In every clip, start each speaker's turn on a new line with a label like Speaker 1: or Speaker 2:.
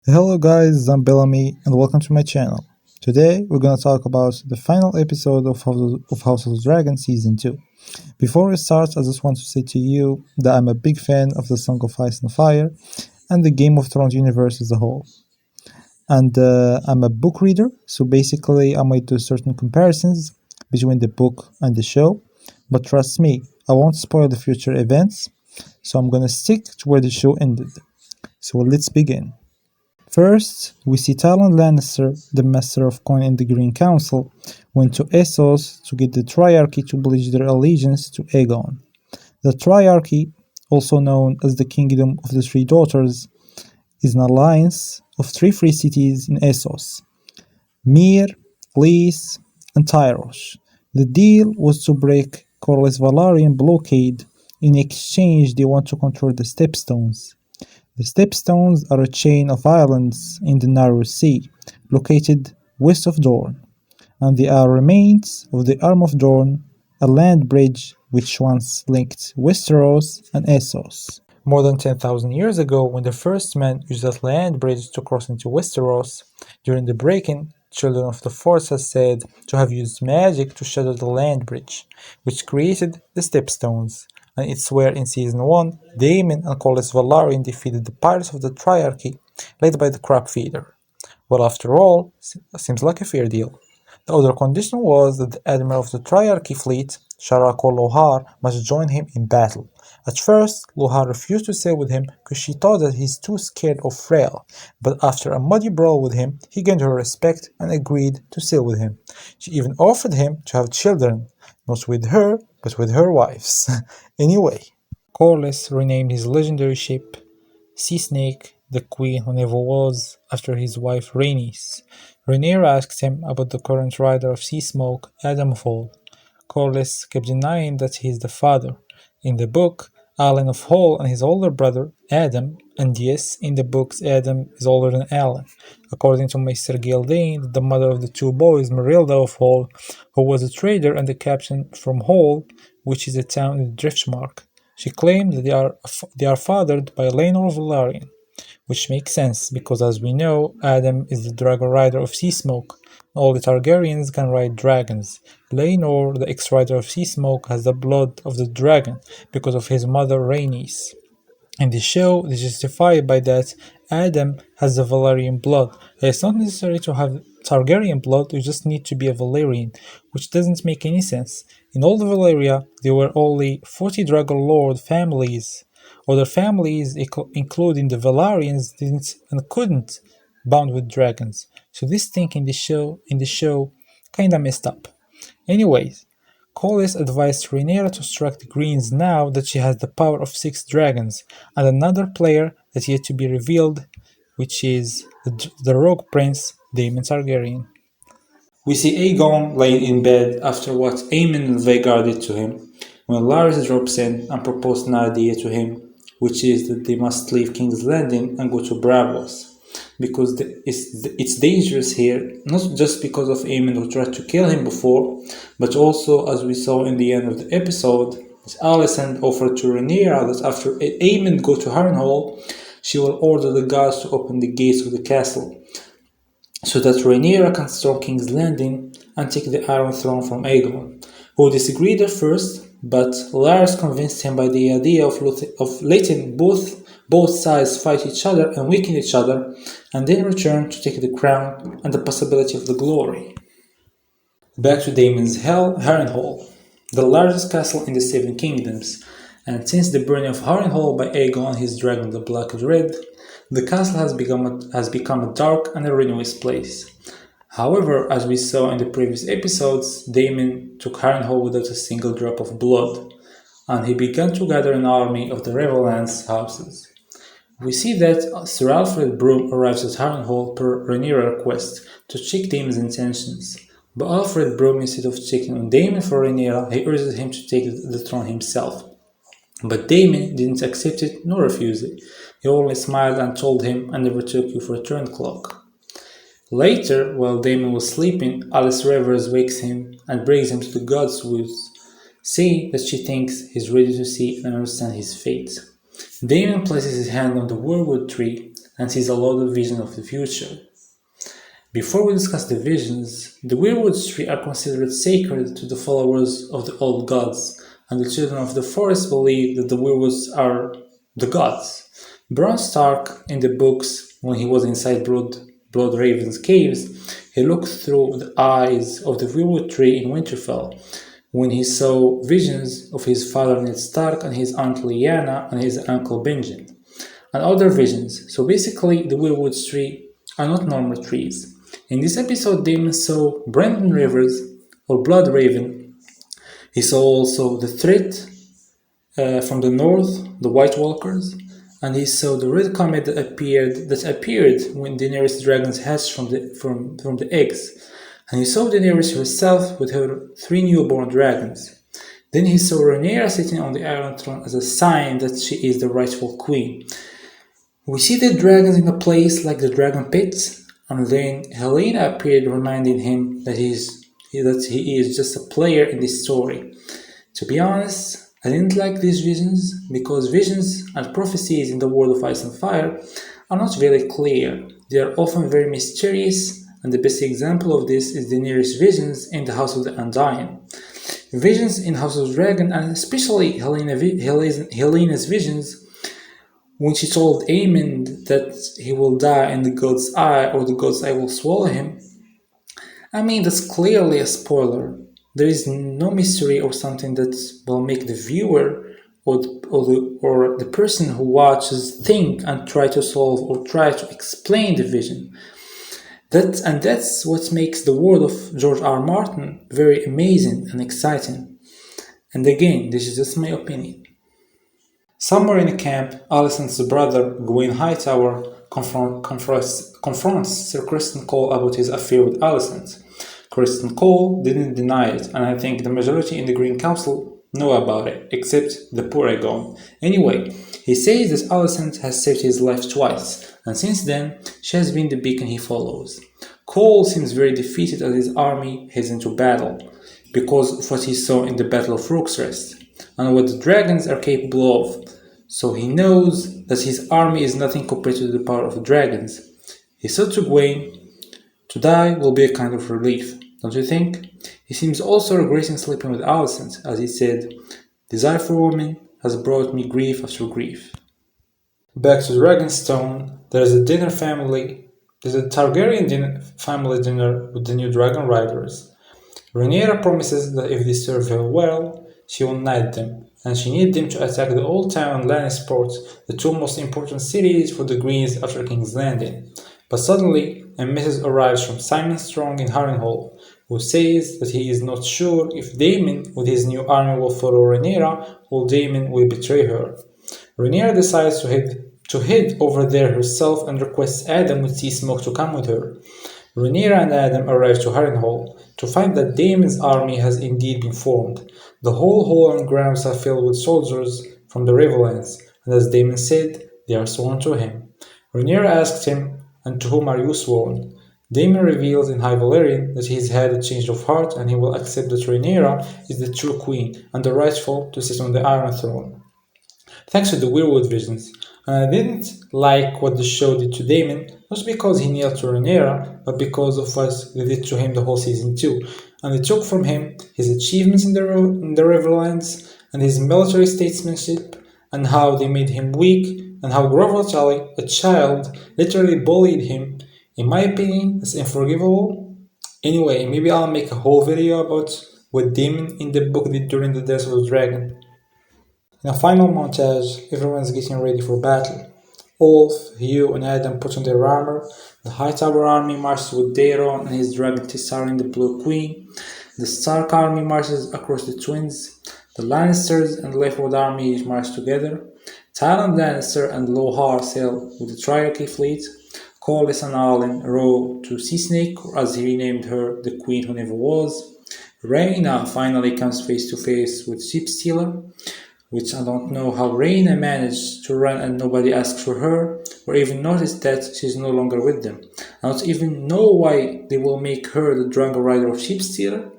Speaker 1: Hello guys, I'm Bellamy and welcome to my channel. Today we're gonna talk about the final episode of House of the Dragon Season 2. Before we start, I just want to say to you that I'm a big fan of the Song of Ice and Fire and the Game of Thrones universe as a whole. And I'm a book reader, so basically I might do certain comparisons between the book and the show, but trust me, I won't spoil the future events, so I'm gonna stick to where the show ended. So let's begin. First, we see Tyrion Lannister, the Master of Coin in the Green Council, went to Essos to get the Triarchy to pledge their allegiance to Aegon. The Triarchy, also known as the Kingdom of the Three Daughters, is an alliance of three free cities in Essos: Myr, Lys, and Tyrosh. The deal was to break Corlys Velaryon blockade. In exchange, they want to control the Stepstones. The Stepstones are a chain of islands in the Narrow Sea, located west of Dorne, and they are remains of the Arm of Dorne, a land bridge which once linked Westeros and Essos. More than 10,000 years ago, when the first men used that land bridge to cross into Westeros, during the break-in, Children of the Forest are said to have used magic to shatter the land bridge, which created the Stepstones, and it's where in Season 1, Daemon and Corlys Velaryon defeated the Pirates of the Triarchy, led by the Crab Feeder. Well, after all, seems like a fair deal. The other condition was that the admiral of the Triarchy fleet, Sharako Lohar, must join him in battle. At first, Lohar refused to sail with him because she thought that he's too scared of Freyr, but after a muddy brawl with him, he gained her respect and agreed to sail with him. She even offered him to have children, not with her, but with her wives. Anyway, Corlys renamed his legendary ship Sea Snake the Queen who never was, after his wife Rhaenys. Rhaenyra asked him about the current rider of Sea Smoke, Adam of Hall. Corlys kept denying that he is the father. In the book, Alan of Hall and his older brother, Adam, and yes, in the books Adam is older than Alan. According to Maester Gildane, the mother of the two boys, Merilda of Hall, who was a trader and a captain from Hall, which is a town in Driftmark. She claimed that they are fathered by Laenor Velaryon, which makes sense because, as we know, Adam is the dragon rider of Sea Smoke. All the Targaryens can ride dragons. Laenor, the ex-rider of Sea Smoke, has the blood of the dragon because of his mother Rhaenys. In the show, it is justified by that Adam has the Valyrian blood. It's not necessary to have Targaryen blood, you just need to be a Valyrian, which doesn't make any sense. In all the Valyria, there were only 40 Dragon Lord families. Other families, including the Valyrians, didn't and couldn't bond with dragons. So this thing in the show kinda messed up. Anyways, Corlys advised Rhaenyra to strike the Greens now that she has the power of 6 dragons, and another player that yet to be revealed, which is the Rogue Prince, Daemon Targaryen. We see Aegon laying in bed after what Aemon and Vhagar did to him, when Larys drops in and proposes an idea to him, which is that they must leave King's Landing and go to Braavos. Because it's dangerous here, not just because of Aemon who tried to kill him before, but also, as we saw in the end of the episode, that Alicent offered to Rhaenyra that after Aemon go to Harrenhal, she will order the guards to open the gates of the castle, so that Rhaenyra can storm King's Landing and take the Iron Throne from Aegon, who disagreed at first, but Larys convinced him by the idea of letting both sides fight each other and weaken each other, and then return to take the crown and the possibility of the glory. Back to Daemon's Harrenhal, the largest castle in the Seven Kingdoms, and since the burning of Harrenhal by Aegon and his dragon the Black Dread, the castle has become a dark and a ruinous place. However, as we saw in the previous episodes, Daemon took Harrenhal without a single drop of blood, and he began to gather an army of the Riverlands houses. We see that Sir Alfred Broom arrives at Harrenhal per Rhaenyra's request to check Daemon's intentions, but Alfred Broom, instead of checking on Daemon for Rhaenyra, he urges him to take the throne himself. But Daemon didn't accept it nor refuse it. He only smiled and told him, "I never took you for a turncloak." Later, while Daemon was sleeping, Alice Rivers wakes him and brings him to the God's Woods, saying that she thinks he's ready to see and understand his fate. Daemon places his hand on the Weirwood tree
Speaker 2: and sees a lot of visions of the future. Before we discuss the visions, the weirwood tree are considered sacred to the followers of the old gods, and the children of the forest believe that the weirwoods are the gods. Bran Stark, in the books, when he was inside Bloodraven's caves, he looked through the eyes of the weirwood tree in Winterfell, when he saw visions of his father Ned Stark and his aunt Lyanna and his uncle Benjen, and other visions. So basically, the weirwood tree are not normal trees. In this episode, Daemon saw Brandon Rivers, or Bloodraven. He saw also the threat from the north, the White Walkers, and he saw the red comet that appeared when Daenerys' dragons hatched from the eggs. And he saw Daenerys herself with her 3 newborn dragons. Then he saw Rhaenyra sitting on the Iron Throne as a sign that she is the rightful queen. We see the dragons in a place like the Dragon Pits, and then Helaena appeared, reminding him that he is just a player in this story. To be honest, I didn't like these visions, because visions and prophecies in the world of Ice and Fire are not very clear. They are often very mysterious, and the best example of this is Daenerys' visions in the House of the Undying. Visions in House of Dragon, and especially Helena's visions, when she told Aemond that he will die in the god's eye, or the god's eye will swallow him. I mean, that's clearly a spoiler. There is no mystery or something that will make the viewer or the person who watches think and try to solve or try to explain the vision. That's what makes the world of George R. R. Martin very amazing and exciting. And again, this is just my opinion. Somewhere in the camp, Alicent's brother, Gwyn Hightower, confronts Sir Criston Cole about his affair with Alicent. Criston Cole didn't deny it, and I think the majority in the Green Council know about it, except the poor Aegon. Anyway, he says that Alicent has saved his life twice, and since then, she has been the beacon he follows. Cole seems very defeated as his army heads into battle, because of what he saw in the Battle of Rook's Rest, and what the dragons are capable of. So he knows that his army is nothing compared to the power of the dragons. He said to Gwyn, to die will be a kind of relief, don't you think? He seems also regretting sleeping with Alicent, as he said, desire for women has brought me grief after grief. Back to Dragonstone, there's a Targaryen family dinner with the new dragon riders. Rhaenyra promises that if they serve her well, she will knight them, and she needs them to attack the Old Town and Lannisport, the 2 most important cities for the Greens after King's Landing. But suddenly, a message arrives from Simon Strong in Harrenhal, who says that he is not sure if Daemon with his new army will follow Rhaenyra or Daemon will betray her. Rhaenyra decides to head over there herself and requests Adam with Sea Smoke to come with her. Rhaenyra and Adam arrive to Harrenhal to find that Daemon's army has indeed been formed. The whole hall and grounds are filled with soldiers from the Riverlands, and as Daemon said, they are sworn to him. Rhaenyra asks him, and to whom are you sworn? Daemon reveals in High Valyrian that he has had a change of heart and he will accept that Rhaenyra is the true queen and the rightful to sit on the Iron Throne. Thanks to the weirwood visions, and I didn't like what the show did to Daemon, not because he kneeled to Rhaenyra, but because of what they did to him the whole season 2, and they took from him his achievements in the Riverlands, and his military statesmanship, and how they made him weak, and how Grover Tully, a child, literally bullied him. In my opinion, it's unforgivable. Anyway, maybe I'll make a whole video about what Daemon in the book did during the death of the dragon. In a final montage, everyone's getting ready for battle. Ulf, Hugh, and Adam put on their armor. The Hightower army marches with Daeron and his dragon Tessarion the Blue Queen. The Stark army marches across the Twins. The Lannisters and the Leftwood army march together. Tywin Lannister and Lohar sail with the Triarchy fleet. Corlys and Arlen row to Sea Snake, or as he renamed her, the Queen Who Never Was. Rhaena finally comes face to face with Sheepstealer, which I don't know how Rhaena managed to run and nobody asks for her, or even notice that she's no longer with them. I don't even know why they will make her the Dragon Rider of Sheepstealer,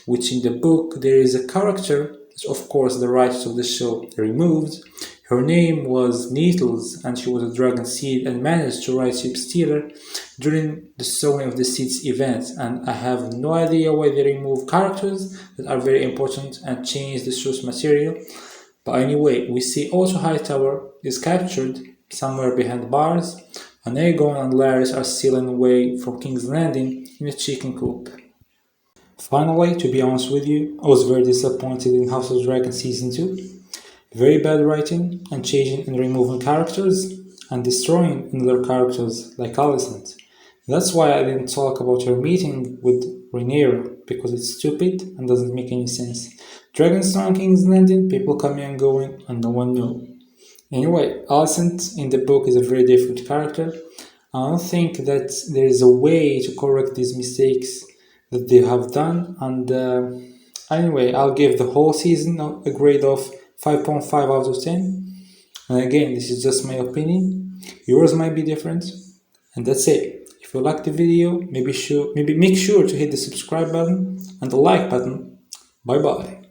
Speaker 2: which in the book there is a character, which of course the writers of the show removed, Her name was Needles, and she was a dragon seed and managed to ride Ship Stealer during the sowing of the seeds event. And I have no idea why they remove characters that are very important and change the source material. But anyway, we see also Hightower is captured somewhere behind bars, and Aegon and Larys are stealing away from King's Landing in a chicken coop. Finally, to be honest with you, I was very disappointed in House of Dragon Season 2. Very bad writing and changing and removing characters and destroying another characters like Alicent. That's why I didn't talk about her meeting with Rhaenyra, because it's stupid and doesn't make any sense. Dragonstone King's Landing, people coming and going and no one knows. Anyway, Alicent in the book is a very different character. I don't think that there is a way to correct these mistakes that they have done. And anyway, I'll give the whole season a grade of 5.5 out of 10. And again, this is just my opinion. Yours might be different. And that's it. If you like the video, maybe make sure to hit the subscribe button and the like button. Bye bye.